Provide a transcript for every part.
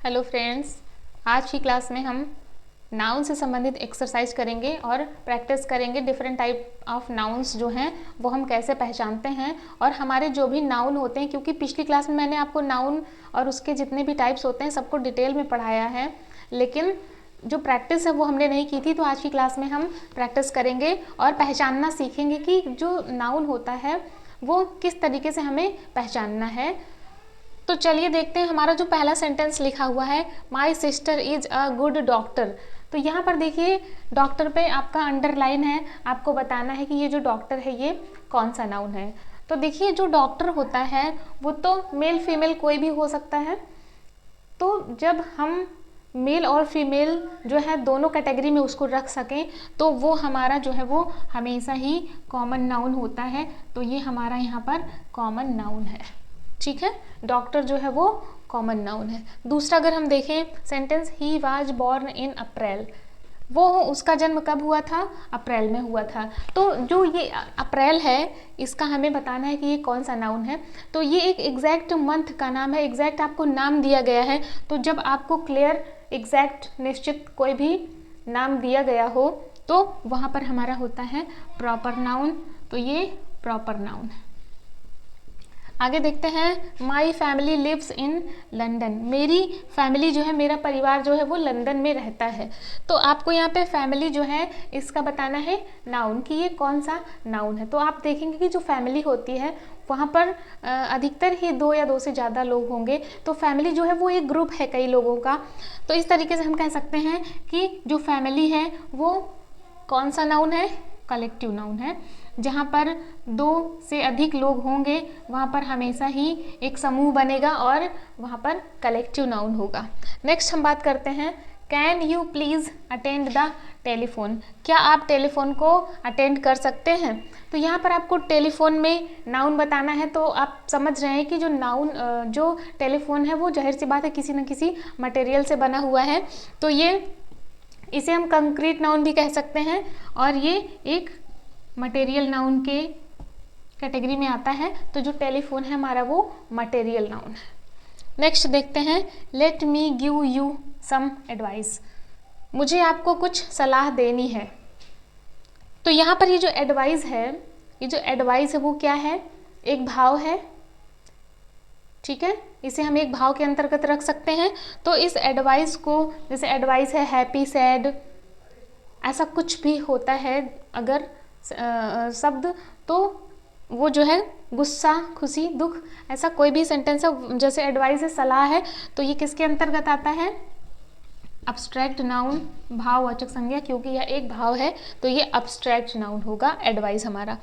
Hello friends, आज की class में हम नाउन से संबंधित एक्सरसाइज करेंगे और प्रैक्टिस करेंगे। डिफरेंट टाइप ऑफ नाउन्स जो हैं वो हम कैसे पहचानते हैं और हमारे जो भी नाउन होते हैं, क्योंकि पिछली क्लास में मैंने आपको नाउन और उसके जितने भी टाइप्स होते हैं सबको डिटेल में पढ़ाया है, लेकिन जो प्रैक्टिस है वो हमने नहीं की थी। तो आज की क्लास में हम प्रैक्टिस करेंगे और पहचानना सीखेंगे कि जो नाउन होता है वो किस तरीके से हमें पहचानना है। तो चलिए देखते हैं। हमारा जो पहला सेंटेंस लिखा हुआ है, my sister is a good doctor. तो यहाँ पर देखिए डॉक्टर पे आपका अंडरलाइन है, आपको बताना है कि ये जो डॉक्टर है ये कौन सा नाउन है। तो देखिए जो डॉक्टर होता है वो तो मेल फीमेल कोई भी हो सकता है। तो जब हम मेल और फीमेल जो है दोनों कैटेगरी में उसको रख सकें तो वो हमारा जो है वो हमेशा ही कॉमन नाउन होता है। तो ये हमारा यहाँ पर कॉमन नाउन है, ठीक है। डॉक्टर जो है वो कॉमन नाउन है। दूसरा अगर हम देखें sentence, he was born in April, वो उसका जन्म कब हुआ था? अप्रैल में हुआ था। तो जो ये अप्रैल है इसका हमें बताना है कि ये कौन सा नाउन है। तो ये एक एग्जैक्ट मंथ का नाम है, एग्जैक्ट आपको नाम दिया गया है। तो जब आपको क्लियर एग्जैक्ट निश्चित कोई भी नाम दिया गया हो तो वहाँ पर हमारा होता है प्रॉपर नाउन। तो ये प्रॉपर नाउन है। आगे देखते हैं, my family lives in London, मेरी फैमिली जो है, मेरा परिवार जो है वो लंदन में रहता है। तो आपको यहाँ पे फैमिली जो है इसका बताना है नाउन कि ये कौन सा नाउन है। तो आप देखेंगे कि जो फैमिली होती है वहाँ पर अधिकतर ही दो या दो से ज़्यादा लोग होंगे। तो फैमिली जो है वो एक ग्रुप है कई लोगों का। तो इस तरीके से हम कह सकते हैं कि जो फैमिली है वो कौन सा नाउन है? कलेक्टिव नाउन है। जहाँ पर दो से अधिक लोग होंगे वहाँ पर हमेशा ही एक समूह बनेगा और वहाँ पर कलेक्टिव नाउन होगा। नेक्स्ट हम बात करते हैं, can you please attend the telephone, क्या आप टेलीफोन को अटेंड कर सकते हैं? तो यहाँ पर आपको टेलीफोन में नाउन बताना है। तो आप समझ रहे हैं कि जो नाउन जो टेलीफोन है वो जाहिर सी बात है किसी न किसी मटेरियल से बना हुआ है। तो ये इसे हम कंक्रीट नाउन भी कह सकते हैं और ये एक मटेरियल नाउन के कैटेगरी में आता है। तो जो टेलीफोन है हमारा वो मटेरियल नाउन है। नेक्स्ट देखते हैं, let me give you some advice, मुझे आपको कुछ सलाह देनी है। तो यहाँ पर ये जो एडवाइस है, ये जो एडवाइस है वो क्या है? एक भाव है, ठीक है। इसे हम एक भाव के अंतर्गत रख सकते हैं। तो इस एडवाइस को, जैसे एडवाइस है हैप्पी, सैड, ऐसा कुछ भी होता है अगर शब्द, तो वो जो है गुस्सा, खुशी, दुख, ऐसा कोई भी सेंटेंस है, जैसे एडवाइस है सलाह है, तो ये किसके अंतर्गत आता है? अब्स्ट्रैक्ट नाउन, भाववाचक संज्ञा, क्योंकि यह एक भाव है तो ये अब्स्ट्रैक्ट नाउन होगा एडवाइस हमारा।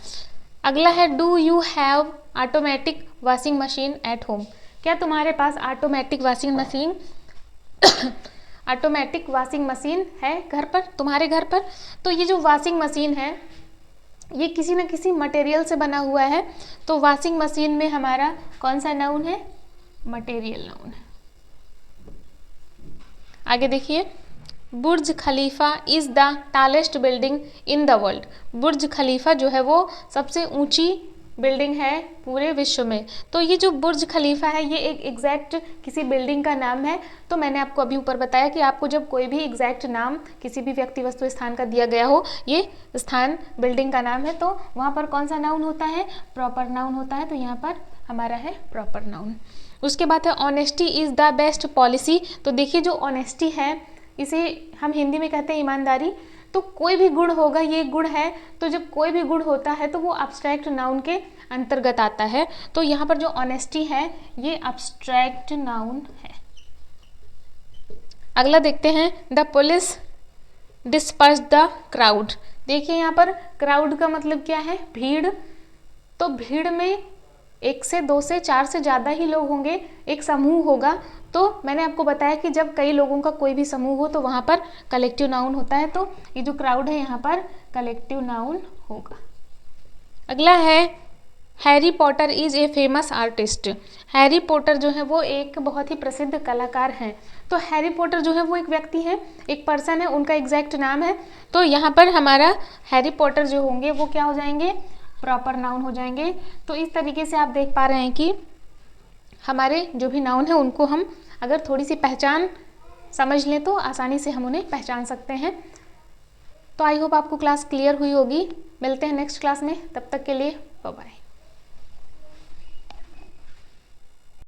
अगला है, do you have automatic washing machine at home, क्या तुम्हारे पास automatic washing machine automatic washing machine है घर पर, तुम्हारे घर पर? तो ये जो वॉशिंग मशीन है ये किसी न किसी मटेरियल से बना हुआ है। तो वॉशिंग मशीन में हमारा कौन सा नाउन है? मटेरियल नाउन है। आगे देखिए, Burj Khalifa is the tallest building in the world, Burj Khalifa जो है वो सबसे ऊंची बिल्डिंग है पूरे विश्व में। तो ये जो बुर्ज खलीफा है ये एक एग्जैक्ट किसी बिल्डिंग का नाम है। तो मैंने आपको अभी ऊपर बताया कि आपको जब कोई भी एग्जैक्ट नाम किसी भी व्यक्ति, वस्तु, स्थान का दिया गया हो, ये स्थान बिल्डिंग का नाम है, तो वहाँ पर कौन सा नाउन होता है? प्रॉपर नाउन होता है। तो यहाँ पर हमारा है प्रॉपर नाउन। उसके बाद है, honesty is the best policy. तो देखिए जो ऑनेस्टी है इसे हम हिंदी में कहते हैं ईमानदारी। तो कोई भी गुण होगा, ये गुण है, तो जब कोई भी गुण होता है तो वो अब्स्ट्रैक्ट नाउन के अंतर्गत आता है। तो यहाँ पर जो ऑनेस्टी है ये अब्स्ट्रैक्ट नाउन है। अगला देखते हैं, the police disperse the crowd. देखिए यहाँ पर क्राउड का मतलब क्या है? भीड़। तो भीड़ में एक से, दो से, चार से ज़्यादा ही लोग होंगे, एक समूह होगा। तो मैंने आपको बताया कि जब कई लोगों का कोई भी समूह हो तो वहाँ पर कलेक्टिव नाउन होता है। तो ये जो क्राउड है यहाँ पर कलेक्टिव नाउन होगा। अगला है, Harry Potter is a famous artist. Harry Potter जो है वो एक बहुत ही प्रसिद्ध कलाकार हैं। तो हैरी पॉटर जो है वो एक व्यक्ति है, एक पर्सन है, उनका एग्जैक्ट नाम है। तो यहाँ पर हमारा हैरी पॉटर जो होंगे वो क्या हो जाएंगे? प्रॉपर नाउन हो जाएंगे। तो इस तरीके से आप देख पा रहे हैं कि हमारे जो भी नाउन है उनको हम अगर थोड़ी सी पहचान समझ लें तो आसानी से हम उन्हें पहचान सकते हैं। तो आई होप आपको क्लास क्लियर हुई होगी। मिलते हैं नेक्स्ट क्लास में, तब तक के लिए बाय बाय।